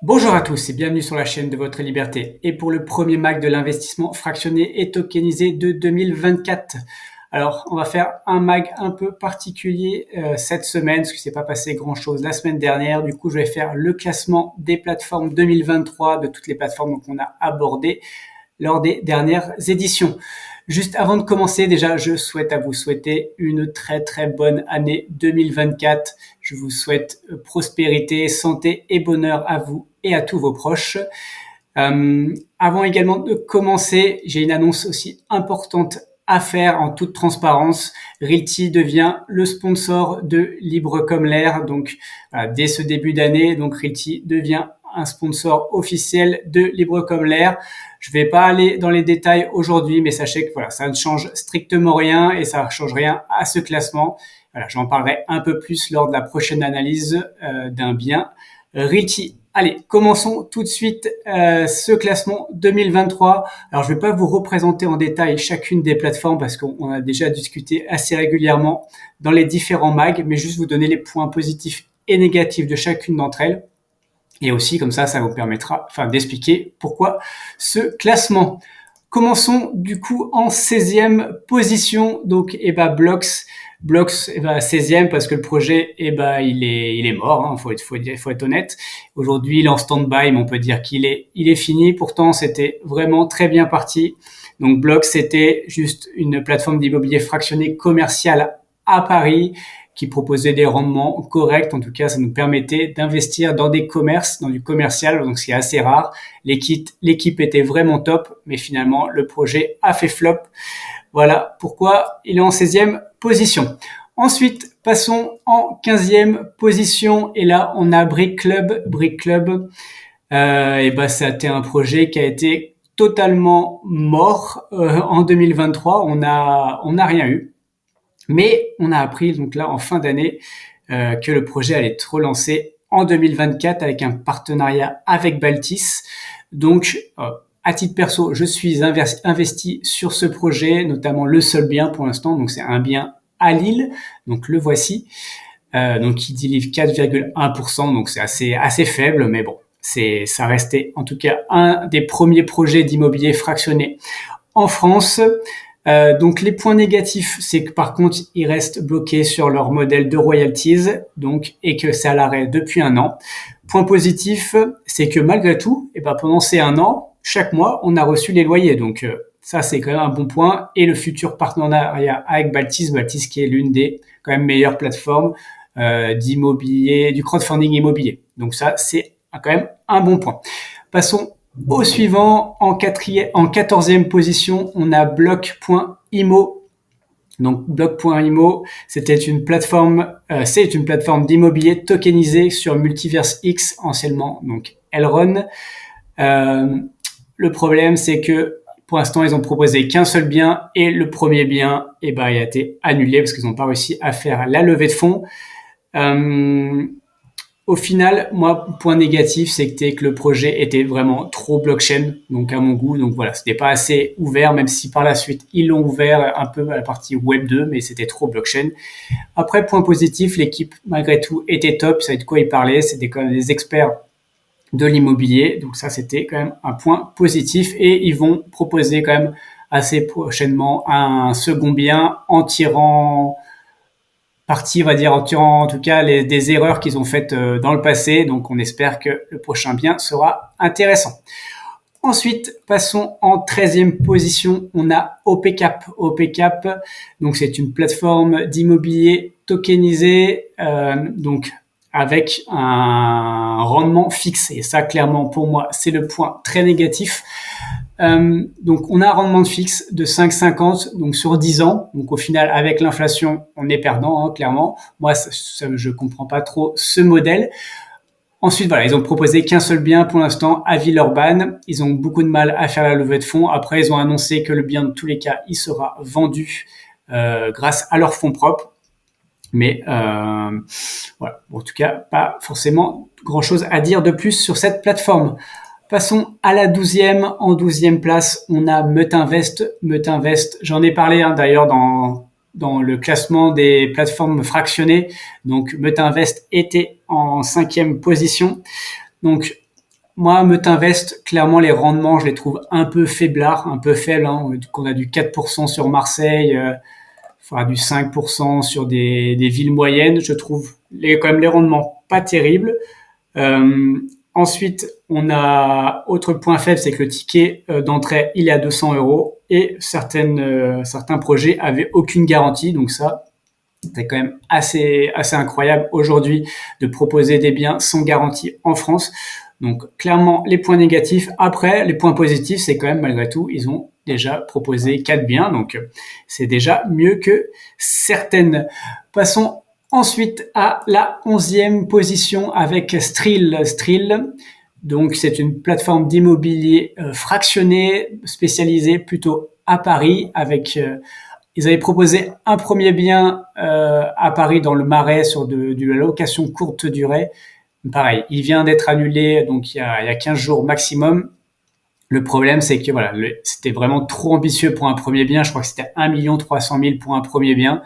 Bonjour à tous et bienvenue sur la chaîne de votre liberté et pour le premier MAC de l'investissement fractionné et tokenisé de 2024. Alors, on va faire un MAC un peu particulier cette semaine parce qu'il s'est pas passé grand-chose la semaine dernière. Du coup, je vais faire le classement des plateformes 2023 de toutes les plateformes qu'on a abordées lors des dernières éditions. Juste avant de commencer, déjà, je souhaite à vous souhaiter une très très bonne année 2024. Je vous souhaite prospérité, santé et bonheur à vous et à tous vos proches. Avant également de commencer, j'ai une annonce aussi importante à faire en toute transparence. Realty devient le sponsor de Libre comme l'air. Donc, dès ce début d'année, donc Realty devient un sponsor officiel de Libre comme l'air. Je vais pas aller dans les détails aujourd'hui, mais sachez que voilà, ça ne change strictement rien et ça ne change rien à ce classement. Voilà, j'en parlerai un peu plus lors de la prochaine analyse d'un bien Realty. Allez, commençons tout de suite ce classement 2023. Alors, je ne vais pas vous représenter en détail chacune des plateformes parce qu'on a déjà discuté assez régulièrement dans les différents mags, mais juste vous donner les points positifs et négatifs de chacune d'entre elles. Et aussi, comme ça vous permettra d'expliquer pourquoi ce classement. Commençons du coup en 16e position. Donc, Blox. Blox, 16e parce que le projet, il est mort. Hein, faut être honnête. Aujourd'hui, il est en stand-by, mais on peut dire qu'il est fini. Pourtant, c'était vraiment très bien parti. Donc, Blox, c'était juste une plateforme d'immobilier fractionné commercial à Paris qui proposait des rendements corrects. En tout cas, ça nous permettait d'investir dans des commerces, dans du commercial, donc c'est assez rare. L'équipe était vraiment top, mais finalement, le projet a fait flop. Voilà pourquoi il est en 16e position. Ensuite, passons en 15e position. Et là, on a Brick Club. Brick Club, ça a été un projet qui a été totalement mort en 2023. On n'a rien eu. Mais on a appris donc là en fin d'année que le projet allait être relancé en 2024 avec un partenariat avec Baltis. Donc, à titre perso, je suis investi sur ce projet, notamment le seul bien pour l'instant. Donc, c'est un bien à Lille. Donc, le voici. Donc, il délivre 4,1%. Donc, c'est assez faible, mais bon, ça restait en tout cas un des premiers projets d'immobilier fractionné en France. Donc les points négatifs, c'est que par contre, ils restent bloqués sur leur modèle de royalties, donc et que c'est à l'arrêt depuis un an. Point positif, c'est que malgré tout, pendant ces un an, chaque mois, on a reçu les loyers. Donc ça, c'est quand même un bon point. Et le futur partenariat avec Baltis qui est l'une des quand même meilleures plateformes d'immobilier, du crowdfunding immobilier. Donc ça, c'est quand même un bon point. Passons au suivant, en 14e position, on a Block.imo. Donc Block.imo, c'est une plateforme d'immobilier tokenisé sur Multiverse X, anciennement donc Elrond. Le problème, c'est que pour l'instant, ils ont proposé qu'un seul bien et le premier bien, il a été annulé parce qu'ils n'ont pas réussi à faire la levée de fonds. Au final, moi, point négatif, c'est que le projet était vraiment trop blockchain, donc à mon goût. Donc voilà, c'était pas assez ouvert, même si par la suite, ils l'ont ouvert un peu à la partie Web 2, mais c'était trop blockchain. Après, point positif, l'équipe, malgré tout, était top. Ça savait de quoi ils parlaient. C'était quand même des experts de l'immobilier. Donc ça, c'était quand même un point positif. Et ils vont proposer quand même assez prochainement un second bien en tirant partie, on va dire, en tirant en tout cas des erreurs qu'ils ont faites dans le passé. Donc on espère que le prochain bien sera intéressant. Ensuite, passons en 13e position, on a OPCAP. OPCAP, donc c'est une plateforme d'immobilier tokenisé, donc avec un rendement fixe. Et ça, clairement, pour moi, c'est le point très négatif. Donc on a un rendement de fixe de 5,50 donc sur 10 ans. Donc au final, avec l'inflation, on est perdant, hein, clairement. Moi, je comprends pas trop ce modèle. Ensuite, voilà, ils ont proposé qu'un seul bien pour l'instant à Villeurbanne. Ils ont beaucoup de mal à faire la levée de fonds. Après, ils ont annoncé que le bien, dans tous les cas, il sera vendu grâce à leurs fonds propres. Mais voilà, en tout cas, pas forcément grand-chose à dire de plus sur cette plateforme. Passons à la 12e. En 12e place, on a Meutinvest. Meutinvest, j'en ai parlé d'ailleurs dans le classement des plateformes fractionnées. Donc Meutinvest était en 5e position. Donc moi, Meut-Invest, clairement, les rendements, je les trouve un peu faiblards, un peu faibles. Hein. Qu'on a du 4% sur Marseille, enfin du 5% sur des villes moyennes, je trouve quand même les rendements pas terribles. Euh, Ensuite, on a autre point faible, c'est que le ticket d'entrée, il est à 200 euros et certains projets avaient aucune garantie. Donc ça, c'est quand même assez incroyable aujourd'hui de proposer des biens sans garantie en France. Donc clairement les points négatifs. Après, les points positifs, c'est quand même malgré tout, ils ont déjà proposé 4 biens. Donc c'est déjà mieux que certaines. Passons ensuite à la 11e position avec Strill. Strill, donc c'est une plateforme d'immobilier fractionné, spécialisée plutôt à Paris avec ils avaient proposé un premier bien à Paris dans le Marais sur de la location courte durée. Pareil, il vient d'être annulé donc il y a 15 jours maximum. Le problème, c'est que voilà, c'était vraiment trop ambitieux pour un premier bien. Je crois que c'était 1 300 000 pour un premier bien.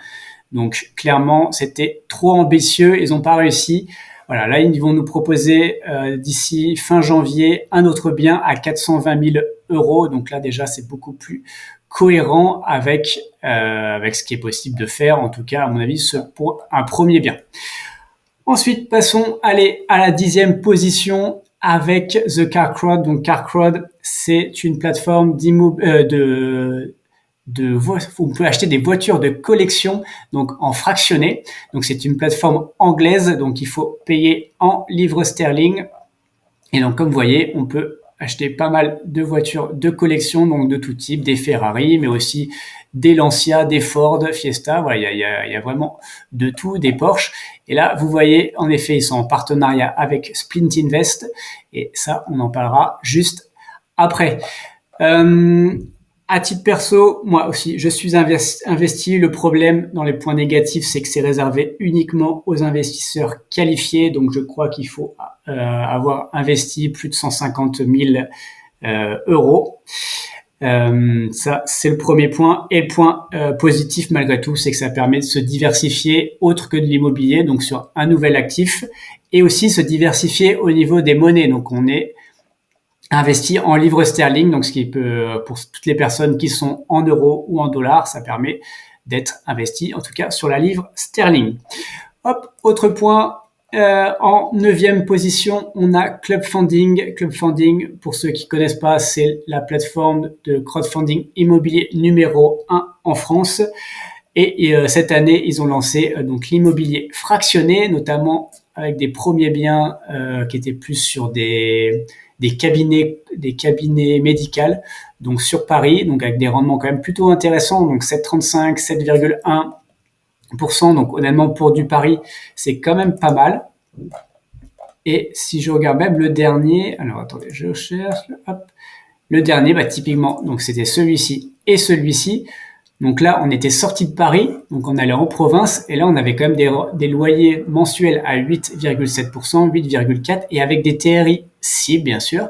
Donc clairement, c'était trop ambitieux. Ils n'ont pas réussi. Voilà, là, ils vont nous proposer d'ici fin janvier un autre bien à 420 000 euros. Donc là, déjà, c'est beaucoup plus cohérent avec ce qui est possible de faire. En tout cas, à mon avis, pour un premier bien. Ensuite, passons allez, à la 10e position avec The Car Crowd. Donc Car Crowd, c'est une plateforme on peut acheter des voitures de collection donc en fractionné. Donc c'est une plateforme anglaise, donc il faut payer en livres sterling. Et donc comme vous voyez, on peut acheter pas mal de voitures de collection, donc de tout type, des Ferrari, mais aussi des Lancia, des Ford, Fiesta. Voilà, il y a vraiment de tout, des Porsche. Et là, vous voyez, en effet, ils sont en partenariat avec Splint Invest. Et ça, on en parlera juste après. À titre perso, moi aussi, je suis investi. Le problème dans les points négatifs, c'est que c'est réservé uniquement aux investisseurs qualifiés. Donc, je crois qu'il faut avoir investi plus de 150 000 euros. Ça, c'est le premier point. Et le point positif, malgré tout, c'est que ça permet de se diversifier autre que de l'immobilier, donc sur un nouvel actif, et aussi se diversifier au niveau des monnaies. Donc, on est investi en livres sterling, donc ce qui peut, pour toutes les personnes qui sont en euros ou en dollars, ça permet d'être investi, en tout cas sur la livre sterling. Hop, autre point, en 9e position, on a Club Funding. Club Funding, pour ceux qui connaissent pas, c'est la plateforme de crowdfunding immobilier numéro 1 en France. Et cette année, ils ont lancé donc l'immobilier fractionné, notamment avec des premiers biens qui étaient plus sur des cabinets médicaux, donc sur Paris, donc avec des rendements quand même plutôt intéressants, donc 7,35, 7,1%. Donc honnêtement, pour du Paris, c'est quand même pas mal. Et si je regarde même le dernier, alors attendez, je cherche, hop, le dernier, bah, typiquement, donc c'était celui-ci et celui-ci. Donc là, on était sorti de Paris, donc on allait en province, et là, on avait quand même des loyers mensuels à 8,7%, 8,4%, et avec des TRI cibles, bien sûr,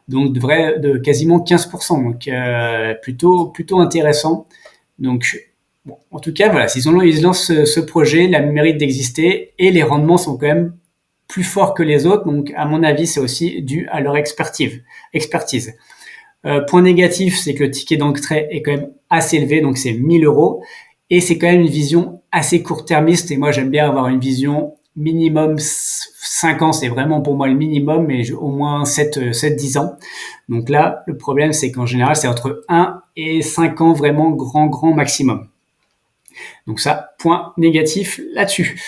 donc de quasiment 15%, donc plutôt intéressant. Donc, bon, en tout cas, voilà, ils lancent ce projet, il a le mérite d'exister, et les rendements sont quand même plus forts que les autres, donc à mon avis, c'est aussi dû à leur expertise. Point négatif, c'est que le ticket d'entrée est quand même assez élevé, donc c'est 1 000 euros. Et c'est quand même une vision assez court-termiste. Et moi, j'aime bien avoir une vision minimum 5 ans, c'est vraiment pour moi le minimum, mais au moins 7-10 ans. Donc là, le problème, c'est qu'en général, c'est entre 1 et 5 ans, vraiment grand maximum. Donc ça, point négatif là-dessus.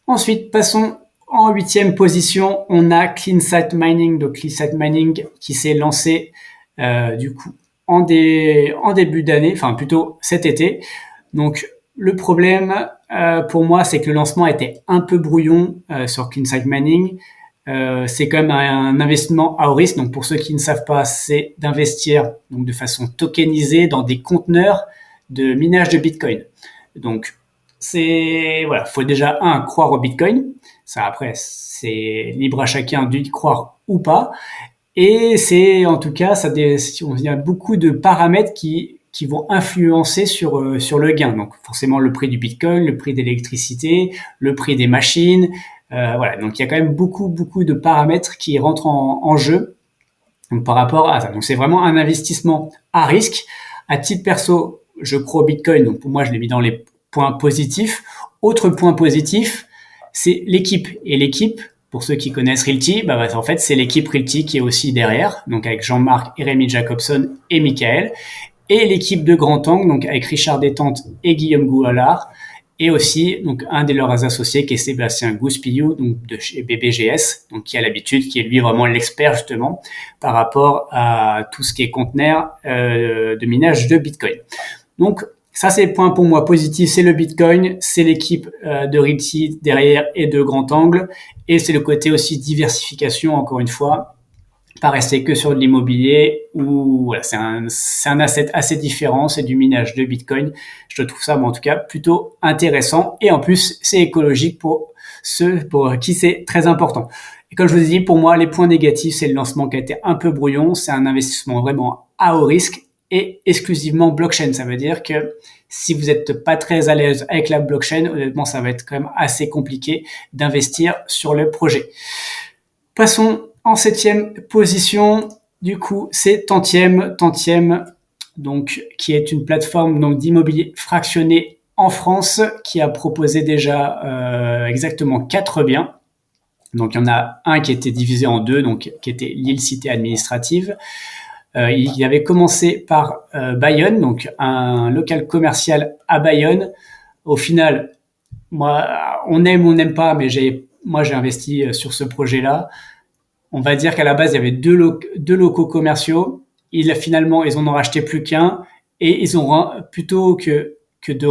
Ensuite, passons en 8e position, on a CleanSight Mining. Donc CleanSight Mining qui s'est lancé du coup en début d'année, enfin plutôt cet été. Donc le problème pour moi, c'est que le lancement était un peu brouillon sur CleanSight Mining. C'est quand même un investissement à haut risque. Donc pour ceux qui ne savent pas, c'est d'investir donc de façon tokenisée dans des conteneurs de minage de Bitcoin. Donc faut déjà croire au Bitcoin. Ça après, c'est libre à chacun d'y croire ou pas. Et c'est en tout cas, il y a beaucoup de paramètres qui vont influencer sur le gain. Donc forcément le prix du Bitcoin, le prix de l'électricité, le prix des machines. Voilà, donc il y a quand même beaucoup de paramètres qui rentrent en jeu. Donc par rapport à ça, donc c'est vraiment un investissement à risque. À titre perso, je crois au Bitcoin, donc pour moi je l'ai mis dans les points positifs. Autre point positif, c'est l'équipe. Et l'équipe, pour ceux qui connaissent Realty, en fait c'est l'équipe Realty qui est aussi derrière, donc avec Jean-Marc et Rémi Jacobson et Michael, et l'équipe de Grand Angle, donc avec Richard Détente et Guillaume Goualard, et aussi donc un de leurs associés qui est Sébastien Gouspillou, donc de chez BBGS, donc qui a l'habitude, qui est lui vraiment l'expert justement par rapport à tout ce qui est conteneur de minage de Bitcoin. Donc ça c'est le point pour moi positif, c'est le Bitcoin, c'est l'équipe de Realty derrière et de Grand Angle, et c'est le côté aussi diversification encore une fois, pas rester que sur de l'immobilier où voilà, c'est un asset assez différent, c'est du minage de Bitcoin. Je trouve ça, en tout cas, plutôt intéressant. Et en plus, c'est écologique pour ceux pour qui c'est très important. Et comme je vous ai dit, pour moi, les points négatifs, c'est le lancement qui a été un peu brouillon. C'est un investissement vraiment à haut risque et exclusivement blockchain. Ça veut dire que si vous n'êtes pas très à l'aise avec la blockchain, honnêtement, ça va être quand même assez compliqué d'investir sur le projet. Passons en 7e position. Du coup, c'est Tantième, donc qui est une plateforme donc d'immobilier fractionné en France, qui a proposé déjà exactement 4 biens. Donc il y en a un qui était divisé en deux, donc qui était l'île Cité administrative. Il avait commencé par Bayonne, donc un local commercial à Bayonne. Au final, moi, on aime ou on n'aime pas, mais moi j'ai investi sur ce projet-là. On va dire qu'à la base, il y avait deux locaux commerciaux. Finalement, ils en ont racheté plus qu'un. Et ils ont, plutôt que de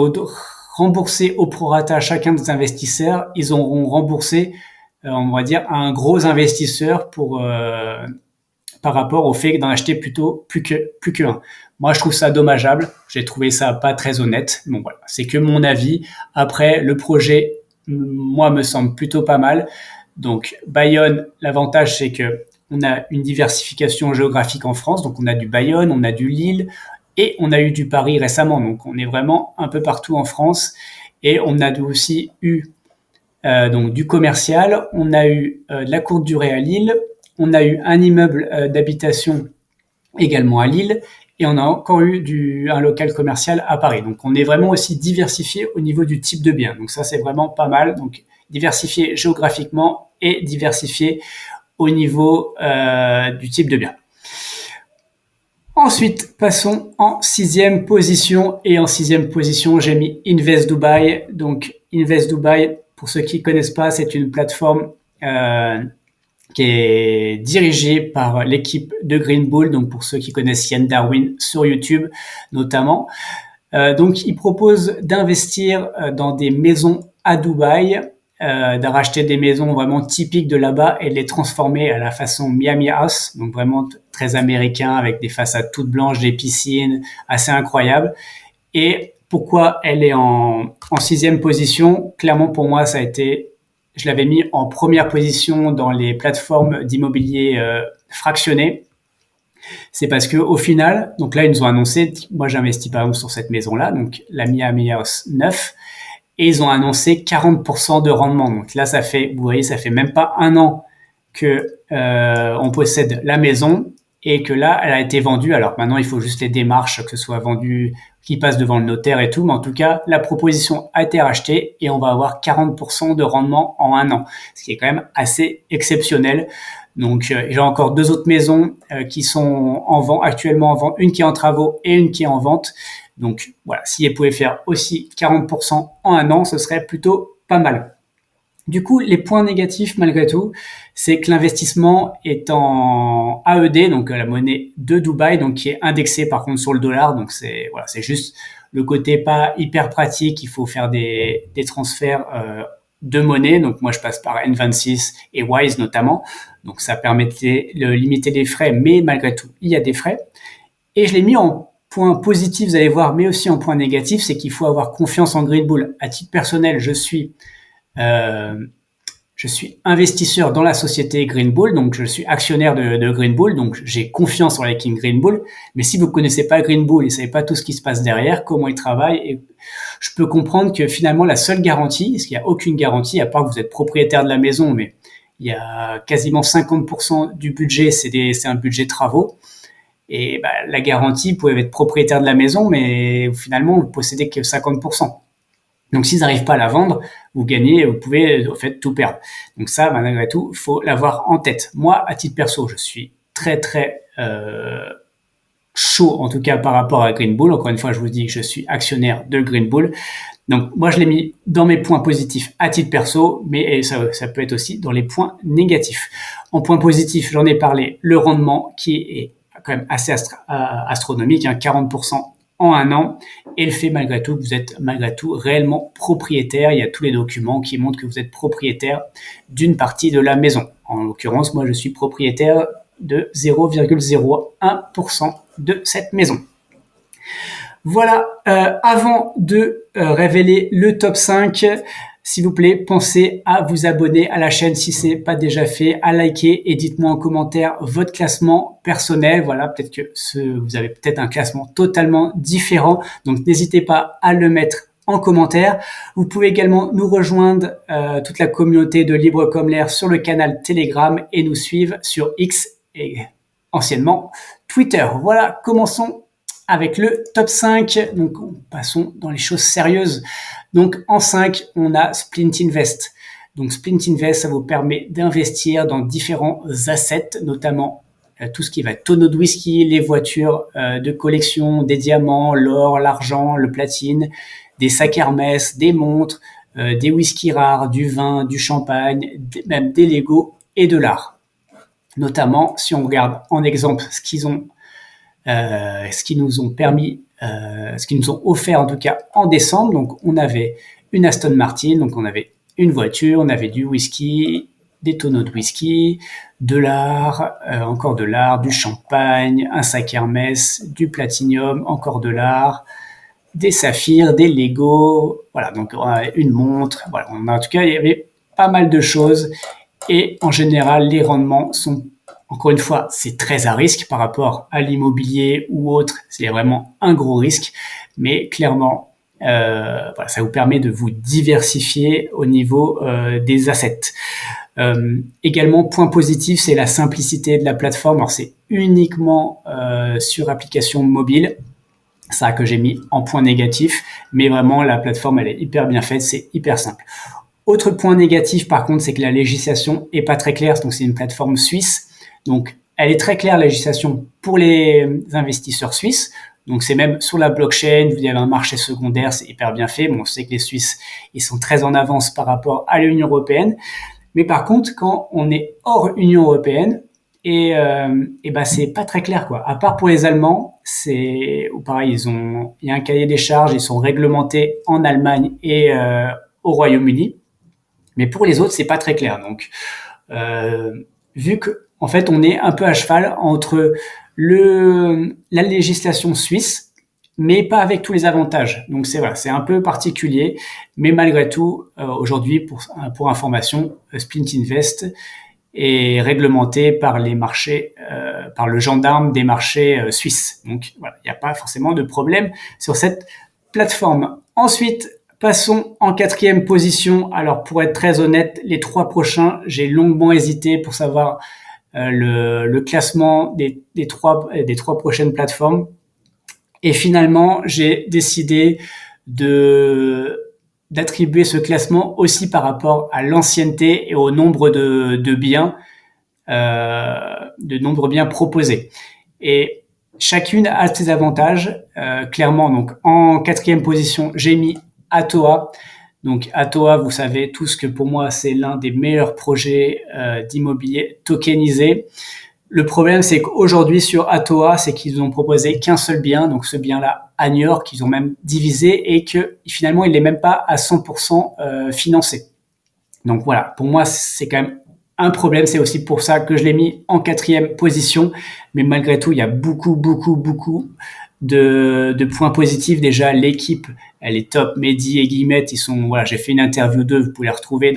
rembourser au prorata chacun des investisseurs, ils auront remboursé, on va dire, un gros investisseur par rapport au fait d'en acheter plutôt plus qu'un. Moi, je trouve ça dommageable. J'ai trouvé ça pas très honnête. Bon, voilà. C'est que mon avis. Après, le projet, moi, me semble plutôt pas mal. Donc Bayonne, l'avantage c'est que on a une diversification géographique en France, donc on a du Bayonne, on a du Lille et on a eu du Paris récemment, donc on est vraiment un peu partout en France et on a aussi eu donc du commercial, on a eu de la courte durée à Lille, on a eu un immeuble d'habitation également à Lille et on a encore eu un local commercial à Paris. Donc on est vraiment aussi diversifié au niveau du type de bien. Donc ça c'est vraiment pas mal. Donc diversifié géographiquement et diversifié au niveau du type de bien. Ensuite, passons en 6e position. Et en 6e position, j'ai mis Invest Dubai. Donc Invest Dubai, pour ceux qui ne connaissent pas, c'est une plateforme qui est dirigée par l'équipe de Green Bull. Donc pour ceux qui connaissent Yann Darwin sur YouTube notamment. Donc il propose d'investir dans des maisons à Dubaï, de racheter des maisons vraiment typiques de là-bas et de les transformer à la façon Miami House, donc vraiment très américain avec des façades toutes blanches, des piscines assez incroyables. Et pourquoi elle est en 6e position? Clairement pour moi ça a été, je l'avais mis en première position dans les plateformes d'immobilier fractionné. C'est parce que au final, donc là ils nous ont annoncé, moi j'ai investi par exemple sur cette maison-là, donc la Miami House 9, et ils ont annoncé 40% de rendement. Donc là ça fait, vous voyez, ça fait même pas un an que on possède la maison et que là elle a été vendue. Alors maintenant il faut juste les démarches, que ce soit vendu, qui passe devant le notaire et tout, mais en tout cas la proposition a été rachetée et on va avoir 40% de rendement en un an, ce qui est quand même assez exceptionnel. Donc j'ai encore 2 autres maisons qui sont en vente, actuellement en vente, une qui est en travaux et une qui est en vente. Donc voilà, si elles pouvaient faire aussi 40% en un an, ce serait plutôt pas mal. Du coup, les points négatifs malgré tout, c'est que l'investissement est en AED, donc la monnaie de Dubaï, donc qui est indexée par contre sur le dollar. Donc c'est voilà, c'est juste le côté pas hyper pratique. Il faut faire des transferts de monnaie. Donc moi je passe par N26 et Wise notamment. Donc ça permettait de limiter les frais, mais malgré tout il y a des frais. Et je l'ai mis en point positif, vous allez voir, mais aussi en point négatif, c'est qu'il faut avoir confiance en Green Bull. À titre personnel, je suis investisseur dans la société Green Bull, donc je suis actionnaire de Green Bull, donc j'ai confiance en la King Green Bull. Mais si vous connaissez pas Green Bull et savez pas tout ce qui se passe derrière, comment ils travaillent, et je peux comprendre que finalement la seule garantie, parce qu'il n'y a aucune garantie, à part que vous êtes propriétaire de la maison, mais il y a quasiment 50% du budget, c'est un budget travaux. Et la garantie, vous pouvez être propriétaire de la maison, mais finalement, vous possédez que 50%. Donc, s'ils n'arrivent pas à la vendre, vous gagnez, vous pouvez en fait tout perdre. Donc ça, malgré tout, il faut l'avoir en tête. Moi, à titre perso, je suis très très chaud, en tout cas par rapport à Green Bull. Encore une fois, je vous dis que je suis actionnaire de Green Bull. Donc moi, je l'ai mis dans mes points positifs à titre perso, mais ça peut être aussi dans les points négatifs. En point positif, j'en ai parlé, le rendement qui est quand même assez astronomique, 40% en un an, et le fait malgré tout que vous êtes malgré tout réellement propriétaire. Il y a tous les documents qui montrent que vous êtes propriétaire d'une partie de la maison. En l'occurrence, moi, je suis propriétaire de 0,01% de cette maison. Voilà, avant de révéler le top 5, s'il vous plaît, pensez à vous abonner à la chaîne si ce n'est pas déjà fait, à liker et dites-moi en commentaire votre classement personnel. Voilà, peut-être que vous avez peut-être un classement totalement différent, donc n'hésitez pas à le mettre en commentaire. Vous pouvez également nous rejoindre, toute la communauté de Libre comme l'air sur le canal Telegram et nous suivre sur X et anciennement Twitter. Voilà, commençons avec le top 5. Donc, passons dans les choses sérieuses. Donc, en 5, on a Splint Invest. Donc, Splint Invest, ça vous permet d'investir dans différents assets, notamment tout ce qui va être tonneaux de whisky, les voitures de collection, des diamants, l'or, l'argent, le platine, des sacs Hermès, des montres, des whisky rares, du vin, du champagne, même des Lego et de l'art. Notamment, si on regarde en exemple ce qu'ils nous ont permis, ce qu'ils nous ont offert en tout cas en décembre. Donc on avait une Aston Martin, donc on avait une voiture, on avait du whisky, des tonneaux de whisky, de l'art, encore de l'art, du champagne, un sac Hermès, du platinium, encore de l'art, des saphirs, des Lego, voilà, donc une montre, voilà, en tout cas il y avait pas mal de choses et en général les rendements sont, encore une fois, c'est très à risque par rapport à l'immobilier ou autre, c'est vraiment un gros risque, mais clairement voilà, ça vous permet de vous diversifier au niveau des assets. Également, point positif, c'est la simplicité de la plateforme. Alors c'est uniquement sur application mobile, ça que j'ai mis en point négatif, mais vraiment la plateforme elle est hyper bien faite, c'est hyper simple. Autre point négatif par contre, c'est que la législation est pas très claire, donc c'est une plateforme suisse, donc elle est très claire la législation pour les investisseurs suisses, donc c'est même sur la blockchain, vous avez un marché secondaire, c'est hyper bien fait. Bon, on sait que les Suisses ils sont très en avance par rapport à l'Union européenne, mais par contre quand on est hors Union européenne, et c'est pas très clair quoi. À part pour les Allemands, c'est ou pareil, il y a un cahier des charges, ils sont réglementés en Allemagne et au Royaume-Uni, mais pour les autres c'est pas très clair. Donc vu que en fait on est un peu à cheval entre la législation suisse, mais pas avec tous les avantages. Donc c'est un peu particulier, mais malgré tout aujourd'hui pour information, Splint Invest est réglementé par les marchés, par le gendarme des marchés suisses. Donc voilà, il n'y a pas forcément de problème sur cette plateforme. Ensuite, passons en 4e position. Alors pour être très honnête, les 3 prochains, j'ai longuement hésité pour savoir le classement des trois prochaines plateformes. Et finalement, j'ai décidé d'attribuer ce classement aussi par rapport à l'ancienneté et au nombre de biens, de nombre biens proposés. Et chacune a ses avantages. Clairement, donc en 4e position, j'ai mis Atoa. Donc Atoa, vous savez tous que pour moi, c'est l'un des meilleurs projets d'immobilier tokenisé. Le problème, c'est qu'aujourd'hui, sur Atoa, c'est qu'ils n'ont proposé qu'un seul bien, donc ce bien-là, à New York, qu'ils ont même divisé et que finalement, il n'est même pas à 100% financé. Donc voilà, pour moi, c'est quand même un problème. C'est aussi pour ça que je l'ai mis en 4e position. Mais malgré tout, il y a beaucoup de points positifs. Déjà, l'équipe, elle est top. Mehdi et Guillemette, j'ai fait une interview d'eux. Vous pouvez les retrouver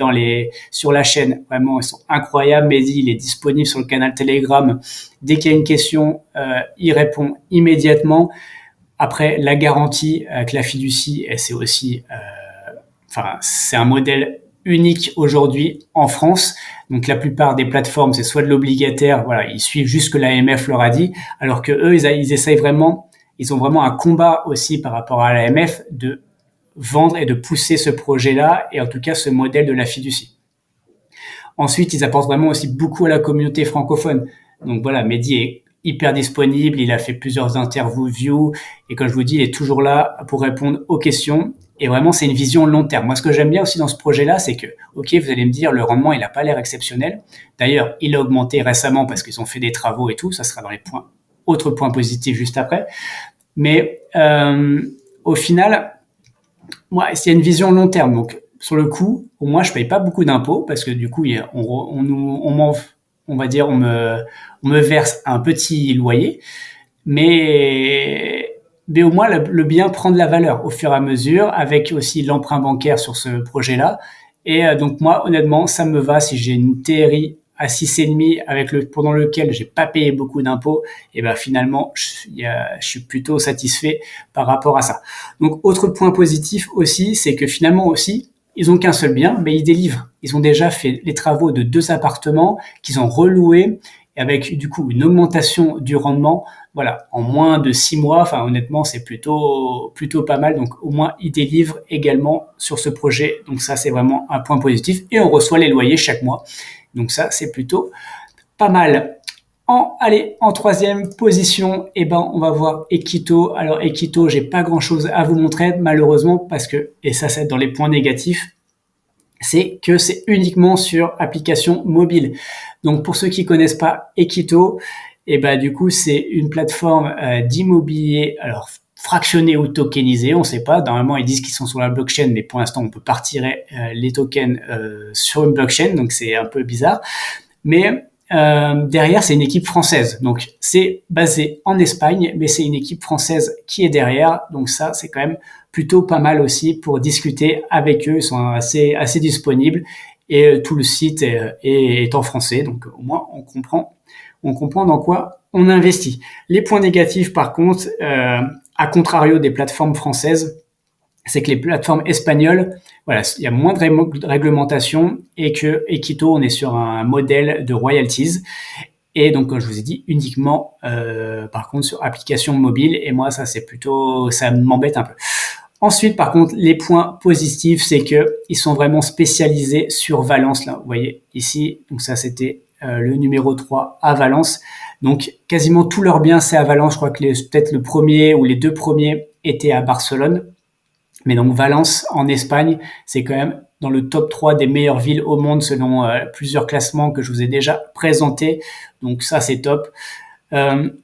sur la chaîne. Vraiment, ils sont incroyables. Mehdi, il est disponible sur le canal Telegram. Dès qu'il y a une question, il répond immédiatement. Après, la garantie avec la fiducie, c'est aussi, c'est un modèle unique aujourd'hui en France. Donc la plupart des plateformes, c'est soit de l'obligataire, voilà, ils suivent juste ce que l'AMF leur a dit, alors que eux, ils essayent vraiment, ils ont vraiment un combat aussi par rapport à l'AMF de vendre et de pousser ce projet-là, et en tout cas ce modèle de la fiducie. Ensuite, ils apportent vraiment aussi beaucoup à la communauté francophone. Donc voilà, Mehdi est hyper disponible, il a fait plusieurs interviews, et comme je vous dis, il est toujours là pour répondre aux questions. Et vraiment, c'est une vision long terme. Moi, ce que j'aime bien aussi dans ce projet-là, c'est que, ok, vous allez me dire, le rendement, il n'a pas l'air exceptionnel. D'ailleurs, il a augmenté récemment parce qu'ils ont fait des travaux et tout. Ça sera dans les points, autres points positifs juste après. Mais au final, moi, il y a une vision long terme. Donc, sur le coup, au moins, je paye pas beaucoup d'impôts parce que du coup, on va dire, on me verse un petit loyer, mais au moins le bien prend de la valeur au fur et à mesure, avec aussi l'emprunt bancaire sur ce projet-là. Et donc moi, honnêtement, ça me va si j'ai une TRI à 6,5 avec pendant lequel j'ai pas payé beaucoup d'impôts, et ben finalement, je suis plutôt satisfait par rapport à ça. Donc autre point positif aussi, c'est que finalement aussi, ils ont qu'un seul bien, mais ils délivrent. Ils ont déjà fait les travaux de 2 appartements qu'ils ont reloués, avec du coup une augmentation du rendement. Voilà, en moins de 6 mois, enfin honnêtement, c'est plutôt pas mal. Donc au moins, ils délivrent également sur ce projet. Donc ça, c'est vraiment un point positif. Et on reçoit les loyers chaque mois. Donc ça, c'est plutôt pas mal. En troisième position, eh ben, on va voir Equito. Alors, Equito, j'ai pas grand chose à vous montrer, malheureusement, parce que, et ça, c'est dans les points négatifs, c'est que c'est uniquement sur application mobile. Donc, pour ceux qui connaissent pas Equito, eh ben, du coup, c'est une plateforme d'immobilier, alors, fractionné ou tokenisé, on sait pas. Normalement, ils disent qu'ils sont sur la blockchain, mais pour l'instant, on peut pas retirer les tokens sur une blockchain, donc c'est un peu bizarre. Mais derrière, c'est une équipe française. Donc, c'est basé en Espagne, mais c'est une équipe française qui est derrière. Donc ça, c'est quand même plutôt pas mal aussi pour discuter avec eux. Ils sont assez disponibles et tout le site est en français. Donc, au moins, on comprend dans quoi on investit. Les points négatifs, par contre, à contrario des plateformes françaises, c'est que les plateformes espagnoles, voilà, il y a moins de réglementation et que Equito, on est sur un modèle de royalties. Et donc, comme je vous ai dit, uniquement, par contre, sur application mobile. Et moi, ça, c'est plutôt, ça m'embête un peu. Ensuite, par contre, les points positifs, c'est que ils sont vraiment spécialisés sur Valence. Là, vous voyez ici, donc ça, c'était le numéro 3 à Valence. Donc, quasiment tous leurs biens, c'est à Valence. Je crois que peut-être le premier ou les 2 premiers étaient à Barcelone. Mais donc Valence en Espagne, c'est quand même dans le top 3 des meilleures villes au monde selon plusieurs classements que je vous ai déjà présentés. Donc ça, c'est top.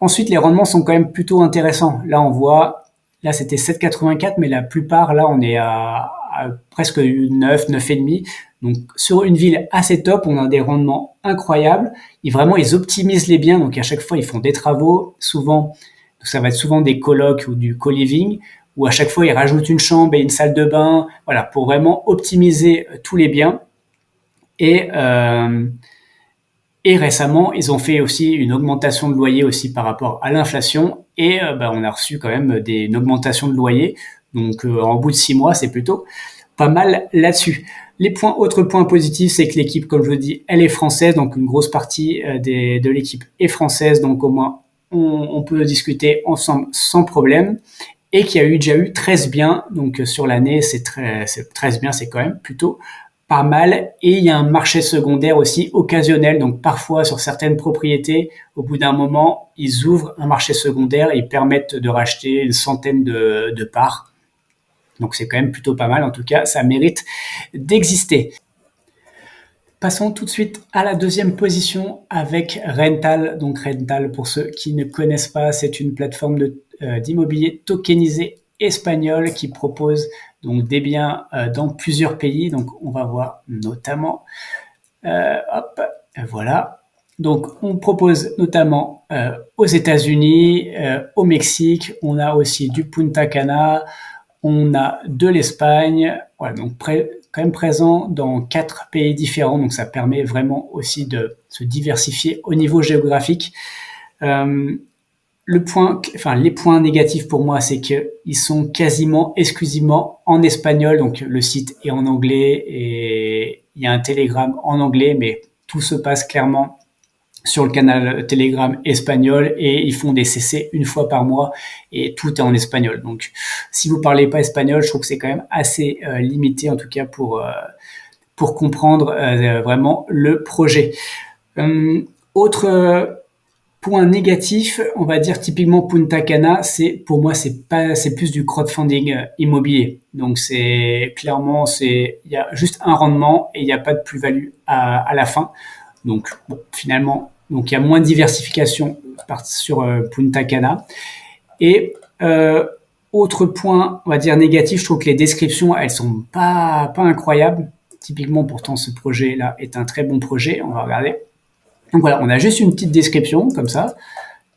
Ensuite, les rendements sont quand même plutôt intéressants. Là, on voit, là c'était 7,84, mais la plupart, là, on est à presque 9, 9,5. Donc sur une ville assez top, on a des rendements incroyables. Ils optimisent les biens, donc à chaque fois, ils font des travaux. Souvent, ça va être souvent des colocs ou du co-living, où à chaque fois ils rajoutent une chambre et une salle de bain, voilà, pour vraiment optimiser tous les biens. Et, euh, et récemment, ils ont fait aussi une augmentation de loyer aussi par rapport à l'inflation. Et on a reçu quand même une augmentation de loyer. Donc en bout de 6 mois, c'est plutôt pas mal là-dessus. Autres points positifs, c'est que l'équipe, comme je vous dis, elle est française, donc une grosse partie de l'équipe est française, donc au moins on peut discuter ensemble sans problème. Et qui a déjà eu 13 biens, donc sur l'année, c'est 13 biens, c'est quand même plutôt pas mal. Et il y a un marché secondaire aussi occasionnel, donc parfois sur certaines propriétés, au bout d'un moment, ils ouvrent un marché secondaire et ils permettent de racheter une centaine de parts. Donc c'est quand même plutôt pas mal, en tout cas, ça mérite d'exister. Passons tout de suite à la deuxième position avec Rental. Donc Rental, pour ceux qui ne connaissent pas, c'est une plateforme d'immobilier tokenisé espagnol qui propose donc des biens dans plusieurs pays. Donc on va voir notamment, voilà. Donc on propose notamment aux États-Unis, au Mexique. On a aussi du Punta Cana, on a de l'Espagne. Voilà, donc quand même présent dans 4 pays différents, donc ça permet vraiment aussi de se diversifier au niveau géographique. Les points négatifs pour moi, c'est que ils sont quasiment exclusivement en espagnol. Donc le site est en anglais et il y a un Telegram en anglais, mais tout se passe clairement sur le canal Telegram espagnol et ils font des CC une fois par mois et tout est en espagnol. Donc si vous parlez pas espagnol, je trouve que c'est quand même assez limité en tout cas pour comprendre vraiment le projet. Autre point négatif, on va dire typiquement Punta Cana, pour moi c'est plus du crowdfunding immobilier. Donc il y a juste un rendement et il n'y a pas de plus-value à la fin. Donc bon, finalement il y a moins de diversification sur Punta Cana. Et autre point, on va dire négatif, je trouve que les descriptions elles sont pas incroyables. Typiquement pourtant ce projet là est un très bon projet. On va regarder. Donc voilà, on a juste une petite description comme ça.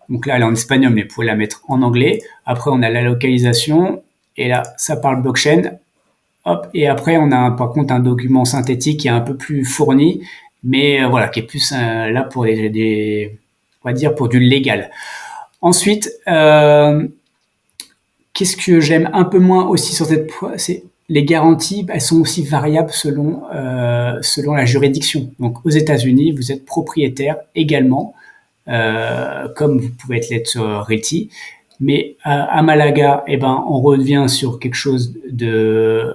Donc là, elle est en espagnol, mais vous pouvez la mettre en anglais. Après, on a la localisation. Et là, ça parle blockchain. Hop. Et après, on a par contre un document synthétique qui est un peu plus fourni, mais voilà, qui est plus là pour on va dire pour du légal. Ensuite, qu'est-ce que j'aime un peu moins aussi sur c'est les garanties, elles sont aussi variables selon la juridiction. Donc aux États-Unis, vous êtes propriétaire également, comme vous pouvez l'être sur Realty, mais à Malaga, on revient sur quelque chose de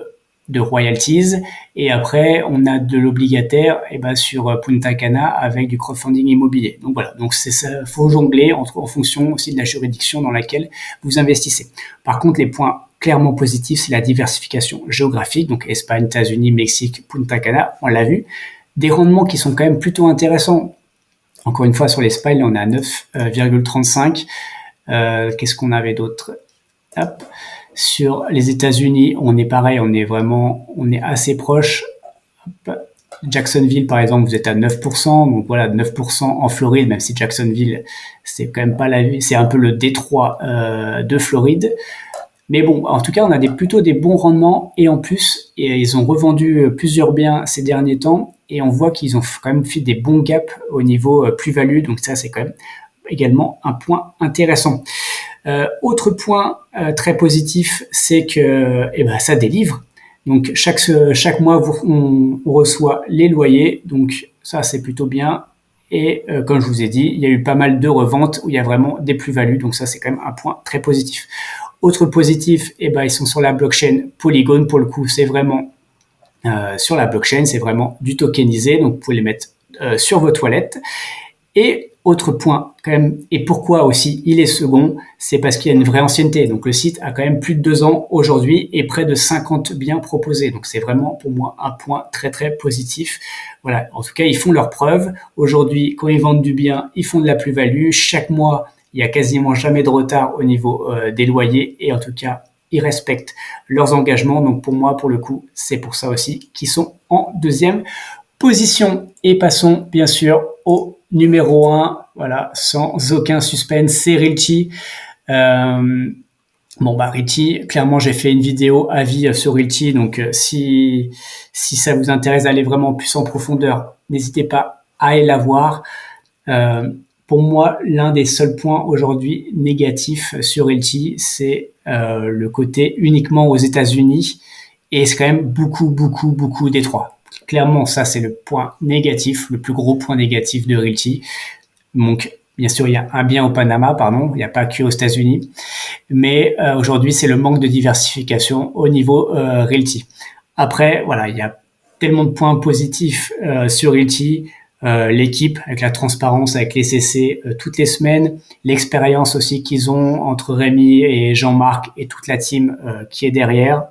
royalties et après on a de l'obligataire sur Punta Cana avec du crowdfunding immobilier. Donc voilà, donc c'est ça, faut jongler en fonction aussi de la juridiction dans laquelle vous investissez. Par contre, les points clairement positifs, c'est la diversification géographique, donc Espagne, États-Unis, Mexique, Punta Cana, on l'a vu. Des rendements qui sont quand même plutôt intéressants. Encore une fois, sur l'Espagne, on a 9,35. Qu'est-ce qu'on avait d'autre? Hop. Sur les États-Unis, on est pareil, on est assez proche. Hop. Jacksonville, par exemple, vous êtes à 9%, donc voilà, 9% en Floride, même si Jacksonville, c'est quand même pas c'est un peu le Détroit de Floride. Mais bon, en tout cas, on a plutôt des bons rendements et en plus, ils ont revendu plusieurs biens ces derniers temps et on voit qu'ils ont quand même fait des bons gaps au niveau plus-value, donc ça, c'est quand même également un point intéressant. Autre point très positif, c'est que ça délivre. Donc chaque mois, on reçoit les loyers, donc ça c'est plutôt bien. Et comme je vous ai dit, il y a eu pas mal de reventes où il y a vraiment des plus-values, donc ça c'est quand même un point très positif. Autre positif, ils sont sur la blockchain Polygon, pour le coup c'est vraiment sur la blockchain, c'est vraiment du tokenisé, donc vous pouvez les mettre sur votre wallet. Et autre point, quand même, et pourquoi aussi il est second, c'est parce qu'il y a une vraie ancienneté. Donc le site a quand même plus de 2 ans aujourd'hui et près de 50 biens proposés. Donc c'est vraiment pour moi un point très très positif. Voilà, en tout cas ils font leurs preuves. Aujourd'hui, quand ils vendent du bien, ils font de la plus-value. Chaque mois, il y a quasiment jamais de retard au niveau des loyers et en tout cas ils respectent leurs engagements. Donc pour moi, pour le coup, c'est pour ça aussi qu'ils sont en deuxième position. Et passons bien sûr au numéro 1, voilà, sans aucun suspense, c'est Realty. Realty, clairement, j'ai fait une vidéo avis sur Realty, donc si ça vous intéresse d'aller vraiment plus en profondeur, n'hésitez pas à aller la voir. Pour moi, l'un des seuls points aujourd'hui négatifs sur Realty, c'est le côté uniquement aux États-Unis et c'est quand même beaucoup d'étroits. Clairement, ça, c'est le point négatif, le plus gros point négatif de Realty. Donc, bien sûr, il y a un bien au Panama, il n'y a pas que aux États-Unis. Mais aujourd'hui, c'est le manque de diversification au niveau Realty. Après, voilà, il y a tellement de points positifs sur Realty. L'équipe, avec la transparence, avec les CC toutes les semaines. L'expérience aussi qu'ils ont entre Rémi et Jean-Marc et toute la team qui est derrière.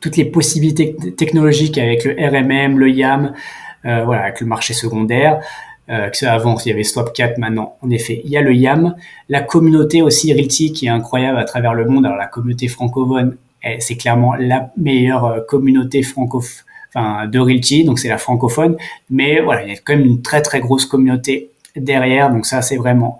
Toutes les possibilités technologiques avec le RMM, le YAM, avec le marché secondaire. Avant, il y avait Swapcat, maintenant, en effet, il y a le YAM. La communauté aussi, Realty, qui est incroyable à travers le monde. Alors, la communauté francophone, c'est clairement la meilleure communauté de Realty, donc c'est la francophone. Mais voilà, il y a quand même une très, très grosse communauté derrière. Donc ça, c'est vraiment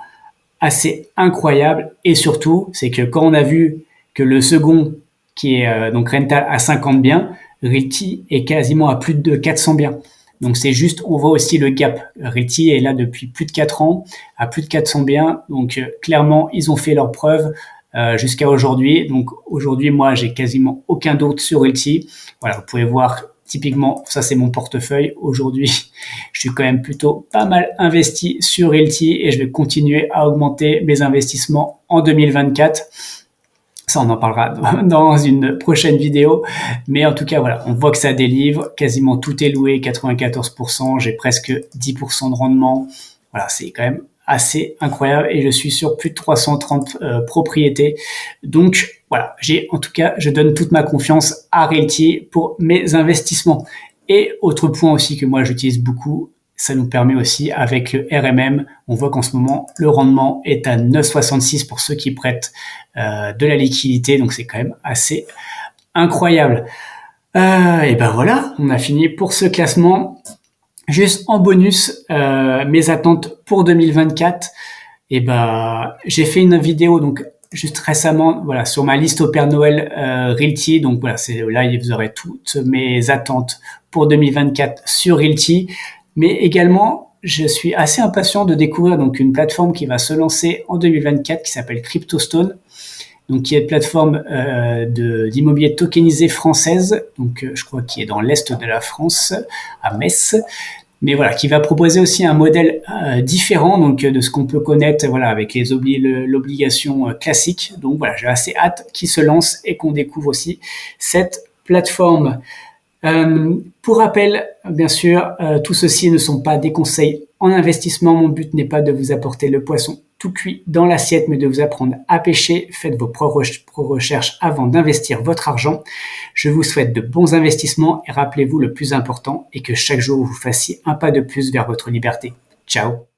assez incroyable. Et surtout, c'est que quand on a vu que le second, qui est donc Rental à 50 biens, Realty est quasiment à plus de 400 biens. Donc c'est juste, on voit aussi le gap. Realty est là depuis plus de 4 ans, à plus de 400 biens. Donc clairement, ils ont fait leurs preuves jusqu'à aujourd'hui. Donc aujourd'hui, moi, j'ai quasiment aucun doute sur Realty. Voilà, vous pouvez voir typiquement, ça c'est mon portefeuille. Aujourd'hui, je suis quand même plutôt pas mal investi sur Realty et je vais continuer à augmenter mes investissements en 2024. Ça, on en parlera dans une prochaine vidéo. Mais en tout cas, voilà, on voit que ça délivre. Quasiment tout est loué, 94%. J'ai presque 10% de rendement. Voilà, c'est quand même assez incroyable. Et je suis sur plus de 330 propriétés. Donc, voilà, en tout cas, je donne toute ma confiance à Realty pour mes investissements. Et autre point aussi que moi, j'utilise beaucoup, ça nous permet aussi avec le RMM, on voit qu'en ce moment, le rendement est à 9,66 pour ceux qui prêtent de la liquidité. Donc, c'est quand même assez incroyable. Et ben voilà, on a fini pour ce classement. Juste en bonus, mes attentes pour 2024. Et ben, j'ai fait une vidéo donc juste récemment, voilà, sur ma liste au Père Noël Realty. Donc voilà, c'est là vous aurez toutes mes attentes pour 2024 sur Realty. Mais également, je suis assez impatient de découvrir donc une plateforme qui va se lancer en 2024 qui s'appelle CryptoStone, donc qui est une plateforme d'immobilier tokenisé française, donc je crois qui est dans l'est de la France, à Metz. Mais voilà, qui va proposer aussi un modèle différent donc de ce qu'on peut connaître, voilà, avec l'obligation classique. Donc voilà, j'ai assez hâte qu'il se lance et qu'on découvre aussi cette plateforme. Pour rappel, bien sûr, tout ceci ne sont pas des conseils en investissement. Mon but n'est pas de vous apporter le poisson tout cuit dans l'assiette, mais de vous apprendre à pêcher. Faites vos propres recherches avant d'investir votre argent. Je vous souhaite de bons investissements et rappelez-vous le plus important est que chaque jour vous fassiez un pas de plus vers votre liberté. Ciao!